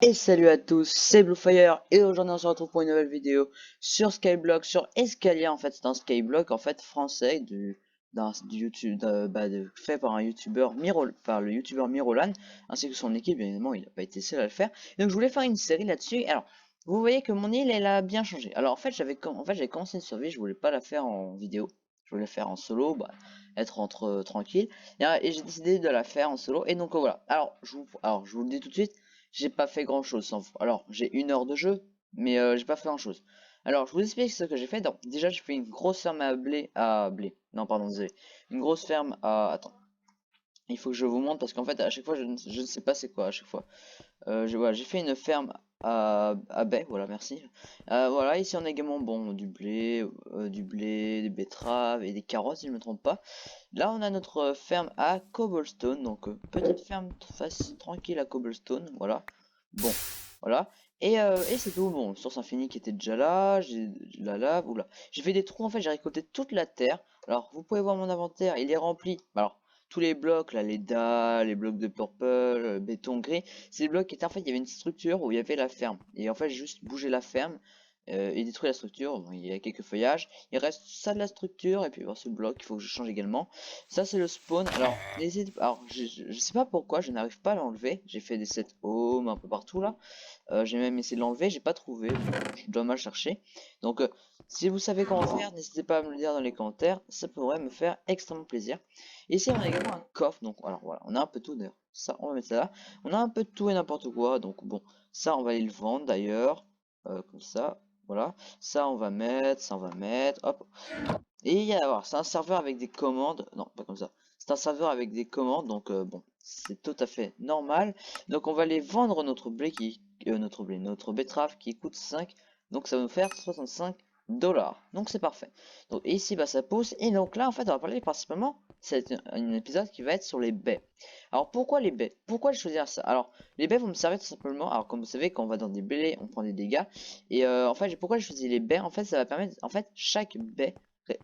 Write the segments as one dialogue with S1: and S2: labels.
S1: Et salut à tous, c'est Bluefire et aujourd'hui on se retrouve pour une nouvelle vidéo sur Skyblock, sur Escalier. En fait c'est un Skyblock en fait français du YouTube fait par un youtubeur par le youtubeur Mirolan ainsi que son équipe. Bien évidemment il n'a pas été seul à le faire. Donc je voulais faire une série là-dessus. Alors vous voyez que mon île elle a bien changé. Alors en fait j'avais commencé une survie, je voulais pas la faire en vidéo, je voulais la faire en solo, être tranquille et j'ai décidé de la faire en solo. Et donc voilà. Alors je vous le dis tout de suite. J'ai pas fait grand chose Alors, j'ai 1 heure de jeu, mais j'ai pas fait grand chose. Alors, je vous explique ce que j'ai fait. Donc, déjà, j'ai fait une grosse ferme à blé. Non, pardon, désolé. Une grosse ferme à. Attends. Il faut que je vous montre parce qu'en fait, à chaque fois, je ne sais pas c'est quoi à chaque fois. Voilà, j'ai fait une ferme à baies, voilà, merci. Voilà, ici on a également bon, du blé, des betteraves et des carottes si je ne me trompe pas. Là on a notre ferme à cobblestone, donc petite ferme tranquille à cobblestone, voilà. Bon, voilà. Et c'est tout, bon, source infinie qui était déjà là, j'ai de la lave, oula. J'ai fait des trous, en fait, j'ai récolté toute la terre. Alors, vous pouvez voir mon inventaire, il est rempli. Alors, tous les blocs, là, les dalles, les blocs de purple, béton gris, c'est des blocs qui étaient, en fait, il y avait une structure où il y avait la ferme. Et en fait, j'ai juste bougé la ferme et détruit la structure. Bon, il y a quelques feuillages. Il reste ça de la structure, et puis voir ce bloc, il faut que je change également. Ça, c'est le spawn. Alors, je sais pas pourquoi, je n'arrive pas à l'enlever. J'ai fait des set home un peu partout là. J'ai même essayé de l'enlever, j'ai pas trouvé. Bon, je dois mal chercher. Donc, si vous savez comment faire, n'hésitez pas à me le dire dans les commentaires. Ça pourrait me faire extrêmement plaisir. Et ici, on a également un coffre. Donc, alors voilà, on a un peu tout d'ailleurs. Ça, on va mettre ça là. On a un peu de tout et n'importe quoi. Donc, bon, ça, on va aller le vendre d'ailleurs. Comme ça. Voilà. Ça, on va mettre. Ça, on va mettre. Hop. Et il y a, alors, c'est un serveur avec des commandes. Non, pas comme ça. C'est un serveur avec des commandes, donc bon, c'est tout à fait normal. Donc on va aller vendre notre betterave qui coûte 5. Donc ça va nous faire 65 $. Donc c'est parfait. Donc ici, bah ça pousse. Et donc là, en fait, on va parler principalement. C'est un épisode qui va être sur les baies. Alors pourquoi les baies? Pourquoi choisir ça? Alors les baies vont me servir tout simplement. Alors comme vous savez, quand on va dans des blés, on prend des dégâts. Et en fait, pourquoi j'ai choisi les baies? En fait, ça va permettre. En fait, chaque baie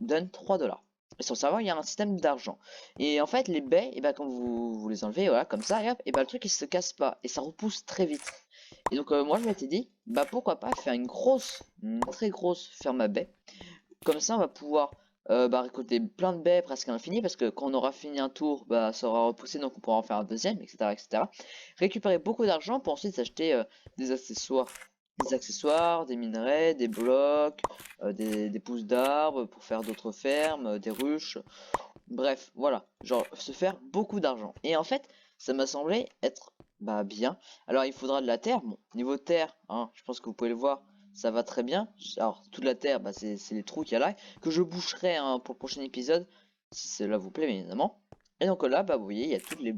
S1: donne 3 $. Et sur le serveur, il y a un système d'argent. Et en fait, les baies, et bah, quand vous les enlevez, voilà, comme ça, et hop, et bah, le truc il se casse pas et ça repousse très vite. Et donc, moi je m'étais dit, bah pourquoi pas faire une très grosse ferme à baies. Comme ça, on va pouvoir récolter plein de baies presque à l'infini parce que quand on aura fini un tour, bah, ça aura repoussé donc on pourra en faire un deuxième, etc. etc. Récupérer beaucoup d'argent pour ensuite s'acheter des accessoires. Des accessoires, des minerais, des blocs, des pousses d'arbres pour faire d'autres fermes, des ruches. Bref, voilà. Genre se faire beaucoup d'argent. Et en fait, ça m'a semblé être bah, bien. Alors il faudra de la terre. Bon, niveau terre, hein, je pense que vous pouvez le voir, ça va très bien. Alors toute la terre, bah, c'est les trous qu'il y a là, que je boucherai hein, pour le prochain épisode, si cela vous plaît bien évidemment. Et donc là, bah vous voyez, il y a toutes les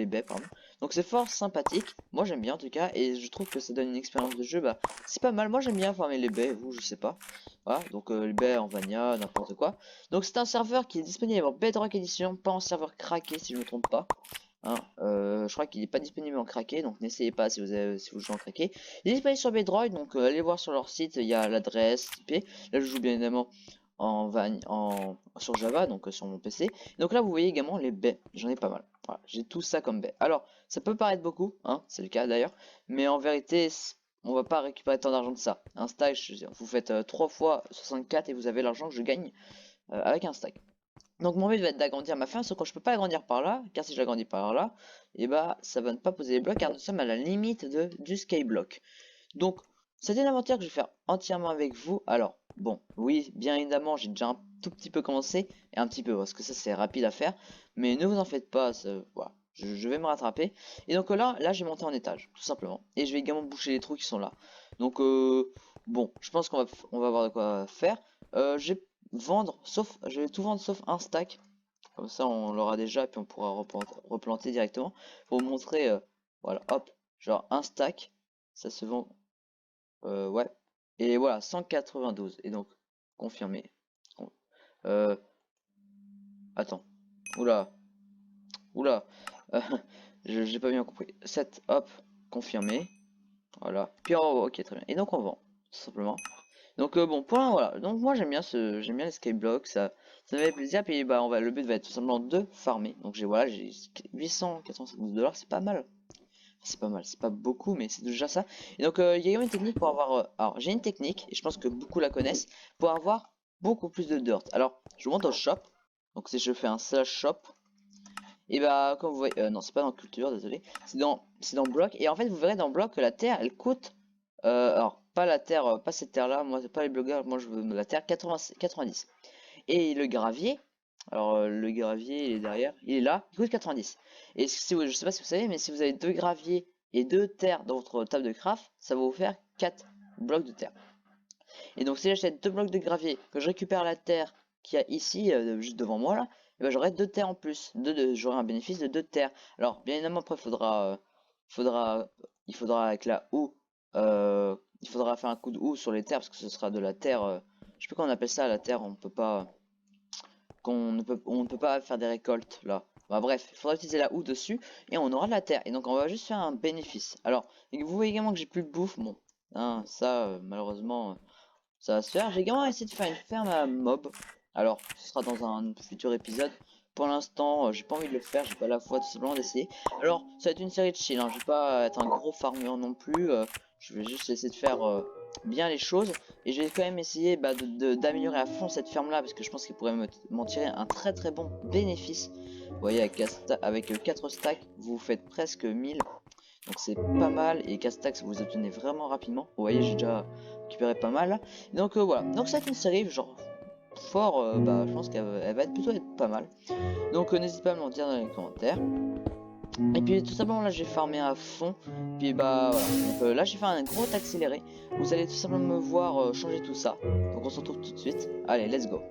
S1: baies, pardon. Donc c'est fort sympathique. Moi j'aime bien en tout cas, et je trouve que ça donne une expérience de jeu. Bah c'est pas mal. Moi j'aime bien farmer les baies, vous je sais pas. Voilà, donc les baies en Vania, n'importe quoi. Donc c'est un serveur qui est disponible en Bedrock Edition, pas en serveur craqué si je me trompe pas. Hein, je crois qu'il n'est pas disponible en craqué, donc n'essayez pas si vous jouez en craqué. Il est disponible sur Bedrock, donc allez voir sur leur site, il y a l'adresse IP. Là je joue bien évidemment sur Java, donc sur mon PC. Donc là vous voyez également les baies, j'en ai pas mal. Voilà, j'ai tout ça comme baies. Alors ça peut paraître beaucoup, hein, c'est le cas d'ailleurs, mais en vérité on va pas récupérer tant d'argent de ça. Un stack, vous faites 3 fois 64 et vous avez l'argent que je gagne avec un stack. Donc mon but va être d'agrandir ma ferme, sauf que je peux pas agrandir par là, car si j'agrandis par là, et bah ça va ne pas poser les blocs, car nous sommes à la limite du skyblock. Donc c'est une aventure que je vais faire entièrement avec vous. Alors bon, oui, bien évidemment, j'ai déjà un tout petit peu commencé, et un petit peu, parce que ça c'est rapide à faire, mais ne vous en faites pas, voilà, je vais me rattraper. Et donc là j'ai monté en étage, tout simplement, et je vais également boucher les trous qui sont là. Donc bon, je pense qu'on va avoir de quoi faire. J'ai vendre, je vais tout vendre sauf un stack. Comme ça, on l'aura déjà, puis on pourra replanter directement. Pour vous montrer, voilà, hop, genre un stack, ça se vend, ouais. Et voilà, 192. Et donc, confirmé. Euh, attends, oula, oula, j'ai pas bien compris. 7, hop, confirmé. Voilà. Puis en haut, ok, très bien. Et donc on vend, tout simplement. Donc bon, pour l'instant, voilà. Donc moi j'aime bien les skyblock, ça me fait plaisir. Puis bah le but va être tout simplement de farmer. Donc j'ai 800, 450 $, c'est pas mal. C'est pas mal, c'est pas beaucoup, mais c'est déjà ça. Et donc, il y a une technique pour avoir... alors, j'ai une technique, et je pense que beaucoup la connaissent, pour avoir beaucoup plus de dirt. Alors, je monte au shop. Donc, si je fais un slash shop, et bah, comme vous voyez... non, c'est pas dans culture, désolé. C'est dans bloc. Et en fait, vous verrez dans bloc que la terre, elle coûte... alors, pas la terre, pas cette terre-là. Moi, c'est pas les blogueurs. Moi, je veux la terre 90. Et le gravier... Alors, le gravier, il est derrière. Il est là. Il coûte 90. Et si vous, je sais pas si vous savez, mais si vous avez 2 graviers et 2 terres dans votre table de craft, ça va vous faire 4 blocs de terre. Et donc, si j'achète 2 blocs de gravier, que je récupère la terre qu'il y a ici, juste devant moi là, et ben j'aurai 2 terres en plus. J'aurai un bénéfice de 2 terres. Alors, bien évidemment, après, faudra, il faudra avec la houe, il faudra faire un coup de houe sur les terres parce que ce sera de la terre. Je sais plus comment on appelle ça, la terre, on peut pas. On ne peut pas faire des récoltes là. Bah, bref, il faudra utiliser la houe dessus et on aura de la terre. Et donc on va juste faire un bénéfice. Alors, et vous voyez également que j'ai plus de bouffe. Bon, hein, ça malheureusement ça va se faire. J'ai également essayé de faire une ferme à mob. Alors, ce sera dans un futur épisode. Pour l'instant, j'ai pas envie de le faire, j'ai pas la foi tout simplement d'essayer. Alors, ça va être une série de chill, hein. Je vais pas être un gros farmer non plus. Je vais juste essayer de faire bien les choses. Et je vais quand même essayer d'améliorer à fond cette ferme là. Parce que je pense qu'il pourrait m'en tirer un très très bon bénéfice. Vous voyez, avec 4 stacks, vous faites presque 1000. Donc c'est pas mal. Et 4 stacks, vous obtenez vraiment rapidement. Vous voyez, j'ai déjà récupéré pas mal. Donc voilà. Donc ça va être une série genre fort. Je pense qu'elle va être plutôt être pas mal. Donc n'hésitez pas à me le dire dans les commentaires. Et puis tout simplement là j'ai farmé à fond. Puis bah voilà. Donc là j'ai fait un gros accéléré. Vous allez tout simplement me voir changer tout ça. Donc on se retrouve tout de suite. Allez, let's go.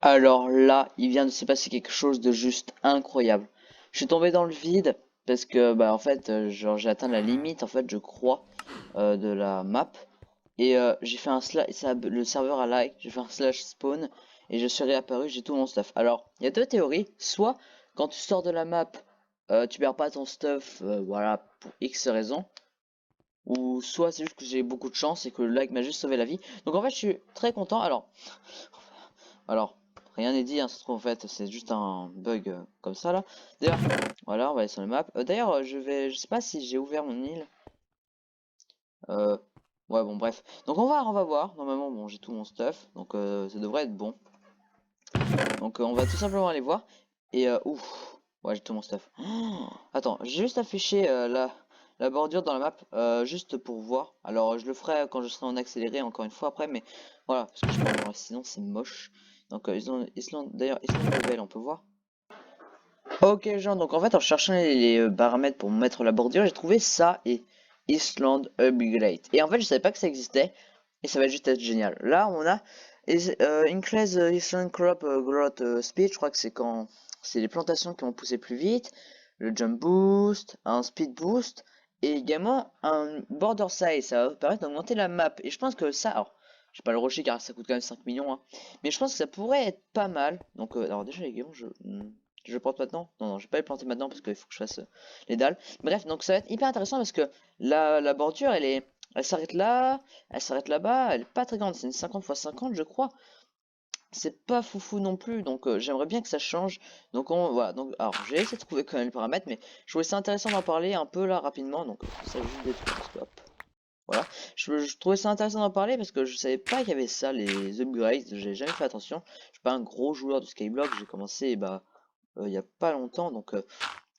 S1: Alors là, il vient de se passer quelque chose de juste incroyable. Je suis tombé dans le vide parce que en fait genre j'ai atteint la limite en fait je crois de la map et j'ai fait un slash le serveur a like, j'ai fait un slash spawn et je suis réapparu, j'ai tout mon stuff. Alors, il y a deux théories, soit quand tu sors de la map tu perds pas ton stuff voilà pour X raisons ou soit c'est juste que j'ai beaucoup de chance et que le like m'a juste sauvé la vie. Donc en fait, je suis très content. Alors Rien n'est dit, hein, ça se trouve en fait c'est juste un bug comme ça là. D'ailleurs, voilà, on va aller sur le map. D'ailleurs, je sais pas si j'ai ouvert mon île. Euh, ouais, bon, bref. Donc on va voir. Normalement, bon, j'ai tout mon stuff, donc ça devrait être bon. Donc on va tout simplement aller voir. Et ouf, ouais, j'ai tout mon stuff. Attends, j'ai juste affiché la bordure dans la map, juste pour voir. Alors je le ferai quand je serai en accéléré encore une fois après, mais voilà, parce que je peux pas, sinon c'est moche. Donc d'ailleurs, Island Level, on peut voir. Ok, gens, donc en fait, en cherchant les paramètres pour mettre la bordure, j'ai trouvé ça et Island Upgrade. Et en fait, je savais pas que ça existait, et ça va juste être génial. Là, on a Increase Island Crop Growth Speed, je crois que c'est quand c'est les plantations qui vont pousser plus vite, le Jump Boost, un Speed Boost, et également un Border Size, ça va permettre d'augmenter la map. Et je pense que ça, alors, je vais pas le rusher car ça coûte quand même 5 millions, hein, mais je pense que ça pourrait être pas mal. Donc, alors déjà, les gars, je plante maintenant? Non, non, je vais pas les planter maintenant parce qu'il faut que je fasse les dalles. Bref, donc ça va être hyper intéressant parce que la bordure, elle s'arrête là, elle s'arrête là-bas, elle est pas très grande, c'est une 50 x 50 je crois. C'est pas foufou non plus, donc j'aimerais bien que ça change. Donc voilà, donc alors j'ai essayé de trouver quand même le paramètre, mais je trouvais ça intéressant d'en parler un peu là rapidement, donc ça juste détruire, parce que, hop. Voilà, je trouvais ça intéressant d'en parler parce que je savais pas qu'il y avait ça, les upgrades, j'ai jamais fait attention. Je suis pas un gros joueur de Skyblock, j'ai commencé bah il y a pas longtemps, donc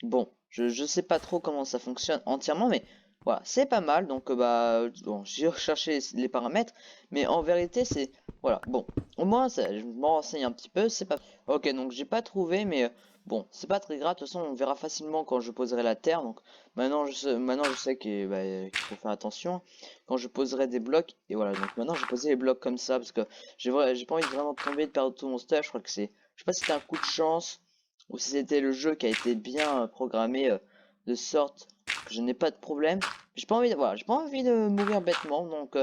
S1: bon, je sais pas trop comment ça fonctionne entièrement, mais voilà, c'est pas mal. Donc bah bon, j'ai recherché les paramètres, mais en vérité c'est voilà, bon, au moins ça, je m'en renseigne un petit peu, c'est pas. Ok, donc j'ai pas trouvé, mais bon, c'est pas très grave. De toute façon, on verra facilement quand je poserai la terre. Donc maintenant je sais qu'il faut faire attention quand je poserai des blocs. Et voilà, donc maintenant j'ai posé les blocs comme ça parce que j'ai pas envie de vraiment tomber, de perdre tout mon stuff. Je crois que c'est, je sais pas si c'était un coup de chance ou si c'était le jeu qui a été bien programmé de sorte que je n'ai pas de problème. J'ai pas envie de, voilà, j'ai pas envie de mourir bêtement, donc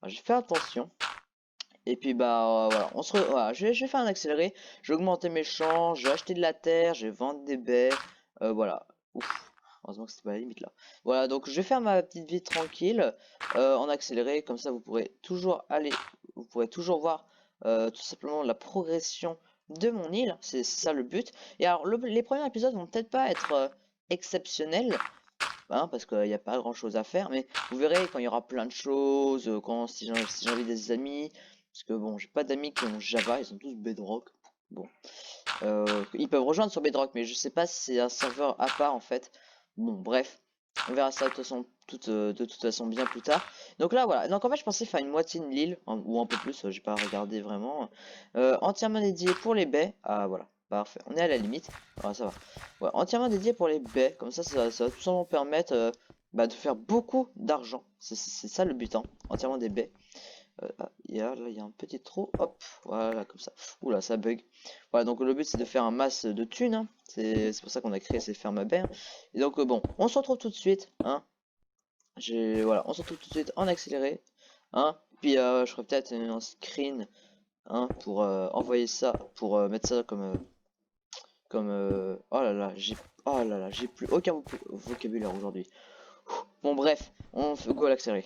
S1: je vais faire attention. Et puis bah voilà, voilà, je vais faire un accéléré, je vais augmenter mes champs, je vais acheter de la terre, je vais vendre des baies, voilà. Ouf, heureusement que c'était pas la limite là. Voilà, donc je vais faire ma petite vie tranquille en accéléré, comme ça vous pourrez toujours aller, vous pourrez toujours voir tout simplement la progression de mon île, c'est ça le but. Et alors les premiers épisodes vont peut-être pas être exceptionnels, hein, parce qu'il n'y a pas grand chose à faire, mais vous verrez quand il y aura plein de choses, quand si j'invite des amis, parce que bon, j'ai pas d'amis qui ont Java, ils ont tous Bedrock. Bon, ils peuvent rejoindre sur Bedrock, mais je sais pas si c'est un serveur à part en fait. Bon, bref, on verra ça de toute façon bien plus tard. Donc là, voilà. Donc en fait, je pensais faire une moitié de l'île, ou un peu plus, j'ai pas regardé vraiment. Entièrement dédié pour les baies. Ah voilà, parfait. On est à la limite. Voilà, ça va. Ouais, entièrement dédié pour les baies. Comme ça va tout simplement permettre bah, de faire beaucoup d'argent. C'est ça le but, hein. Entièrement des baies. Ah, là, il y a un petit trou. Hop, voilà, comme ça. Oula, ça bug. Voilà, donc le but c'est de faire un masse de thunes, hein. C'est pour ça qu'on a créé ces fermes à baies, hein. Et donc bon, on se retrouve tout de suite, hein. Voilà, on se retrouve tout de suite en accéléré, hein. Puis je ferai peut-être un screen, hein, pour envoyer ça, pour mettre ça oh là là, j'ai plus aucun vocabulaire aujourd'hui. Bon bref, on fait go à l'accéléré.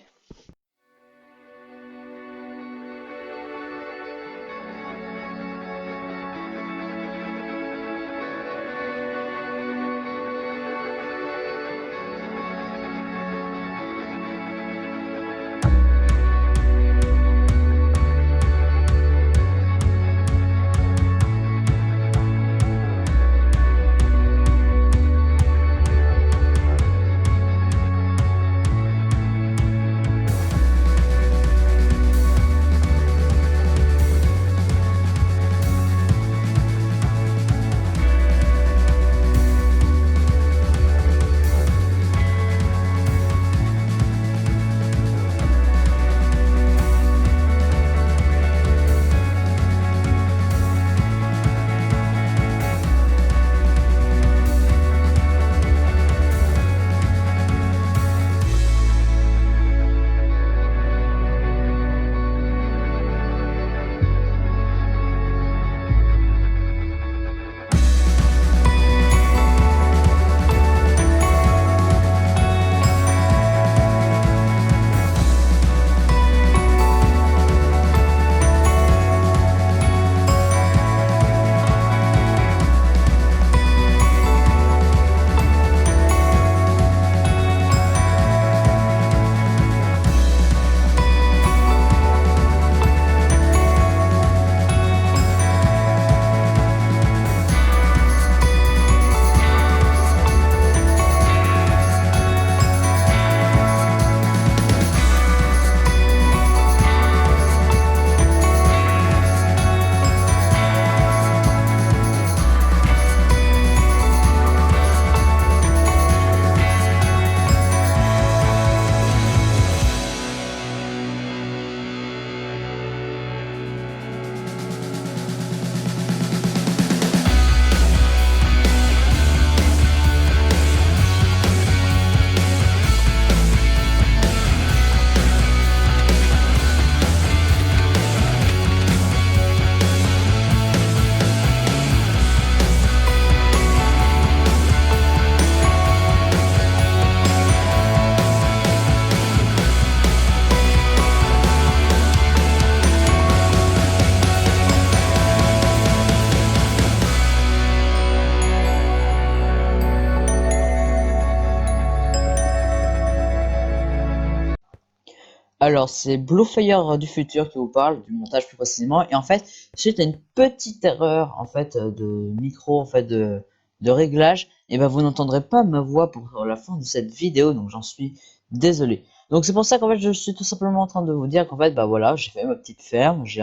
S1: Alors, c'est Bluefire du futur qui vous parle, du montage plus précisément. Et en fait, suite à une petite erreur en fait de micro, en fait de réglage, et ben vous n'entendrez pas ma voix pour la fin de cette vidéo, donc j'en suis désolé. Donc c'est pour ça qu'en fait je suis tout simplement en train de vous dire qu'en fait bah voilà, j'ai fait ma petite ferme, j'ai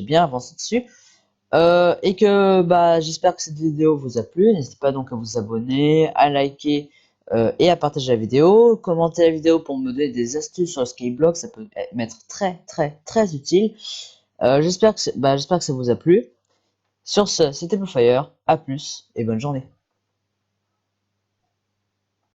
S1: bien avancé dessus. Et que bah, j'espère que cette vidéo vous a plu. N'hésitez pas donc à vous abonner, à liker et à partager la vidéo. Commentez la vidéo pour me donner des astuces sur le Skyblock. Ça peut m'être très utile. J'espère que ça vous a plu. Sur ce, c'était Bluefire. À plus et bonne journée.